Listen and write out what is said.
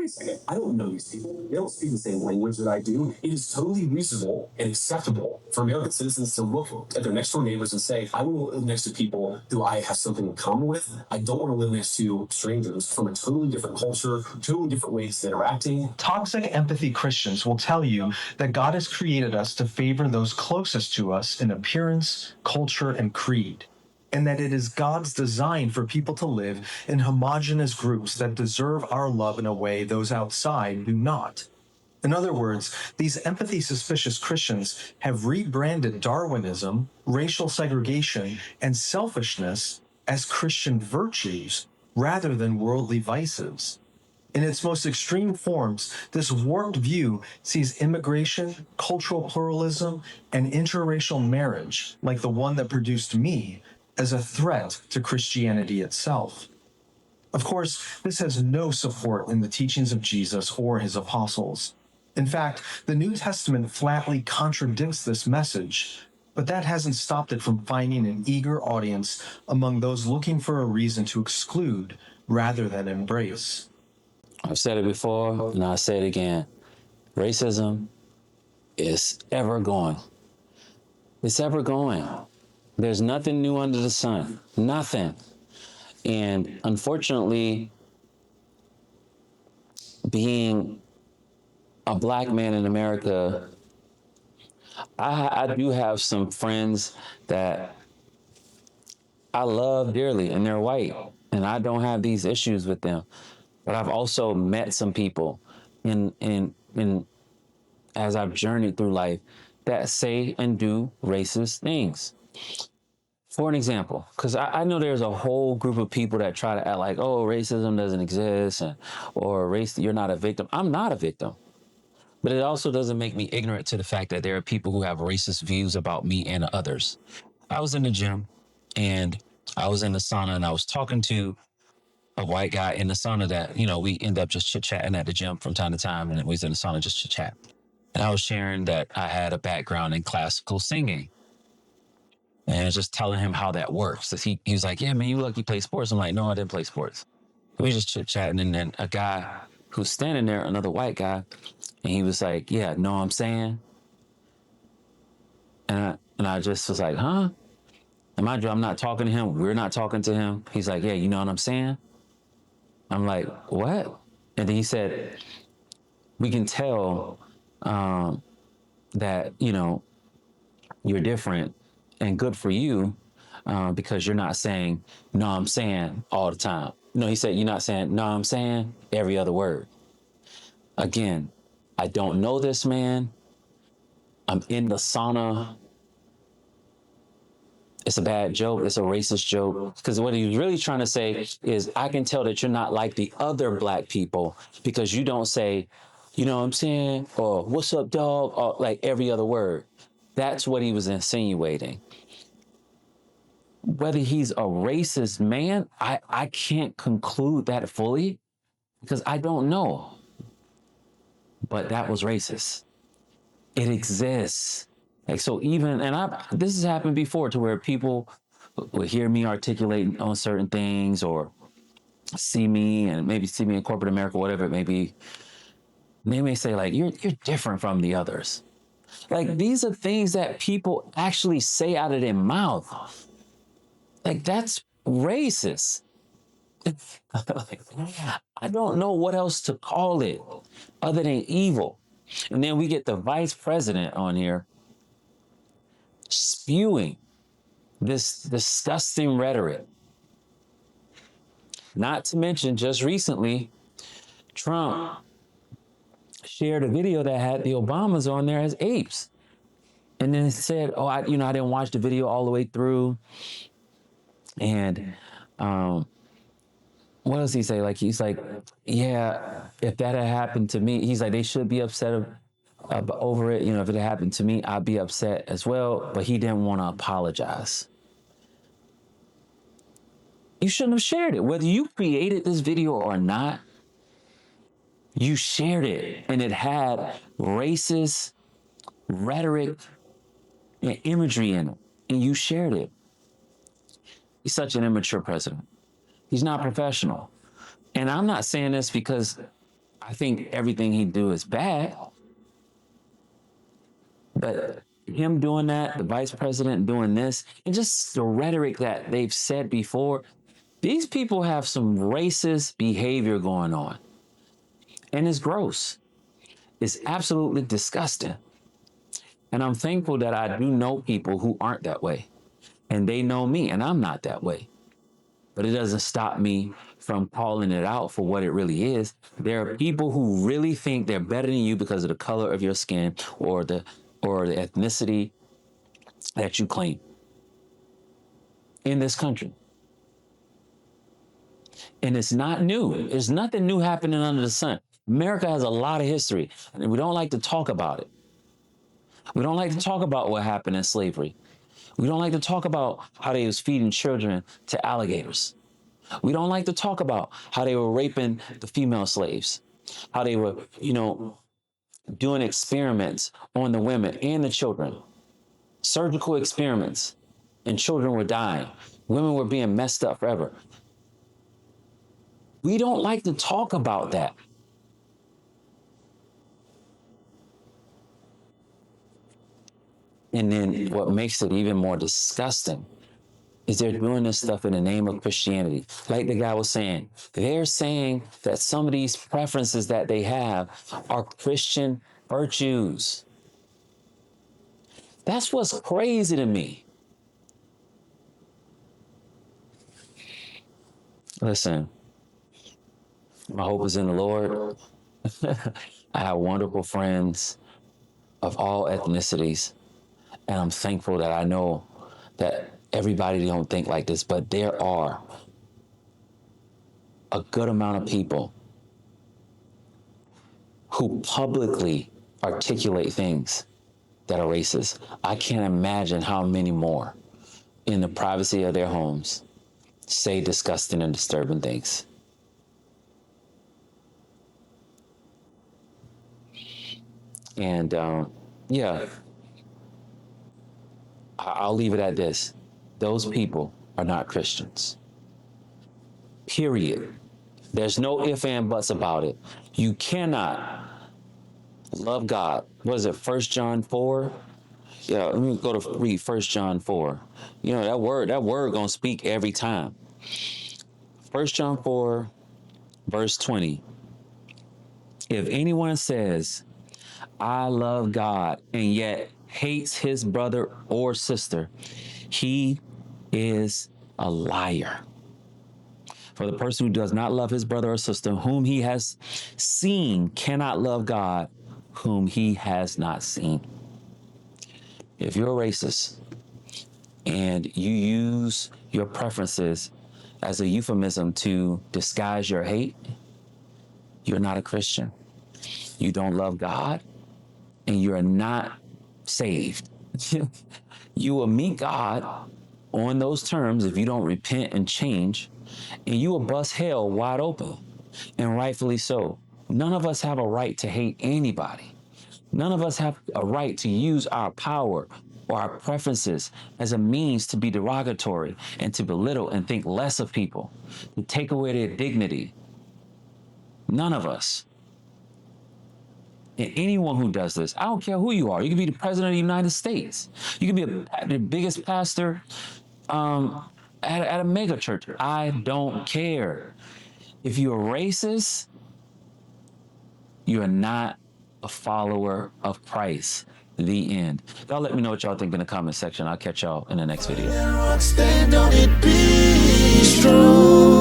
a second, I don't know these people. They don't speak the same language that I do. It is totally reasonable and acceptable for American citizens to look at their next door neighbors and say, I want to live next to people who I have something in common with. I don't want to live next to strangers from a totally different culture, totally different ways of interacting. Toxic empathy Christians will tell you that God has created us to favor those closest to us in appearance, culture, and creed, and that it is God's design for people to live in homogeneous groups that deserve our love in a way those outside do not. In other words, these empathy-suspicious Christians have rebranded Darwinism, racial segregation, and selfishness as Christian virtues rather than worldly vices. In its most extreme forms, this warped view sees immigration, cultural pluralism, and interracial marriage, like the one that produced me, as a threat to Christianity itself. Of course, this has no support in the teachings of Jesus or his apostles. In fact, the New Testament flatly contradicts this message, but that hasn't stopped it from finding an eager audience among those looking for a reason to exclude rather than embrace. I've said it before, and I'll say it again. Racism is ever going. It's ever going. There's nothing new under the sun. Nothing. And unfortunately, being a black man in America, I do have some friends that I love dearly, and they're white, and I don't have these issues with them. But I've also met some people in as I've journeyed through life that say and do racist things. For an example, because I know there's a whole group of people that try to act like, oh, racism doesn't exist, or you're not a victim. I'm not a victim. But it also doesn't make me ignorant to the fact that there are people who have racist views about me and others. I was in the gym, and I was in the sauna, and I was talking to a white guy in the sauna that, we end up just chit-chatting at the gym from time to time, and we was in the sauna just chit-chat. And I was sharing that I had a background in classical singing. And just telling him how that works. He was like, yeah, man, you lucky play sports. I'm like, no, I didn't play sports. We just chit-chatting, and then a guy who's standing there, another white guy, and he was like, yeah, know what I'm saying? And I just was like, huh? And mind you, I'm not talking to him. We're not talking to him. He's like, yeah, you know what I'm saying? I'm like, what? And then he said, we can tell that, you're different and good for you because you're not saying, no, I'm saying all the time. No, he said, you're not saying, no, I'm saying every other word. Again, I don't know this man. I'm in the sauna. It's a bad joke. It's a racist joke. Because what he was really trying to say is, I can tell that you're not like the other black people because you don't say, you know what I'm saying? Or what's up, dog? Or like every other word. That's what he was insinuating. Whether he's a racist man, I can't conclude that fully because I don't know. But that was racist. It exists. Like, so even, and this has happened before to where people will hear me articulate on certain things or see me and maybe see me in corporate America, whatever it may be. They may say like, you're different from the others. Like, these are things that people actually say out of their mouth. Like, that's racist. I don't know what else to call it other than evil. And then we get the vice president on here spewing this disgusting rhetoric. Not to mention, just recently, Trump shared a video that had the Obamas on there as apes. And then it said, oh, I didn't watch the video all the way through. And what does he say? Like, he's like, yeah, if that had happened to me, he's like, they should be upset over it. If it had happened to me, I'd be upset as well. But he didn't want to apologize. You shouldn't have shared it. Whether you created this video or not, you shared it. And it had racist rhetoric and imagery in it. And you shared it. He's such an immature president. He's not professional. And I'm not saying this because I think everything he do is bad. But him doing that, the vice president doing this, and just the rhetoric that they've said before, these people have some racist behavior going on. And it's gross. It's absolutely disgusting. And I'm thankful that I do know people who aren't that way. And they know me, and I'm not that way. But it doesn't stop me from calling it out for what it really is. There are people who really think they're better than you because of the color of your skin or the ethnicity that you claim in this country. And it's not new. There's nothing new happening under the sun. America has a lot of history, and we don't like to talk about it. We don't like to talk about what happened in slavery. We don't like to talk about how they was feeding children to alligators. We don't like to talk about how they were raping the female slaves, how they were, doing experiments on the women and the children, surgical experiments, and children were dying. Women were being messed up forever. We don't like to talk about that. And then what makes it even more disgusting is they're doing this stuff in the name of Christianity. Like the guy was saying, they're saying that some of these preferences that they have are Christian virtues. That's what's crazy to me. Listen, my hope is in the Lord. I have wonderful friends of all ethnicities, and I'm thankful that I know that everybody don't think like this, but there are a good amount of people who publicly articulate things that are racist. I can't imagine how many more in the privacy of their homes say disgusting and disturbing things. And I'll leave it at this. Those people are not Christians. Period. There's no ifs and buts about it. You cannot love God. What is it, 1 John 4? Yeah, let me go to read 1 John 4. That word gonna speak every time. 1 John 4, verse 20. If anyone says, I love God, and yet hates his brother or sister, he is a liar. For the person who does not love his brother or sister whom he has seen cannot love God whom he has not seen. If you're a racist and you use your preferences as a euphemism to disguise your hate, you're not a Christian. You don't love God, and you're not saved. You will meet God on those terms if you don't repent and change, and you will bust hell wide open, and rightfully so. None of us have a right to hate anybody. None of us have a right to use our power or our preferences as a means to be derogatory and to belittle and think less of people, to take away their dignity. None of us. And anyone who does this, I don't care who you are. You can be the president of the United States. You can be the biggest pastor at a mega church. I don't care. If you're a racist, you are not a follower of Christ. The end. Y'all let me know what y'all think in the comment section. I'll catch y'all in the next video. Stand on it, be strong.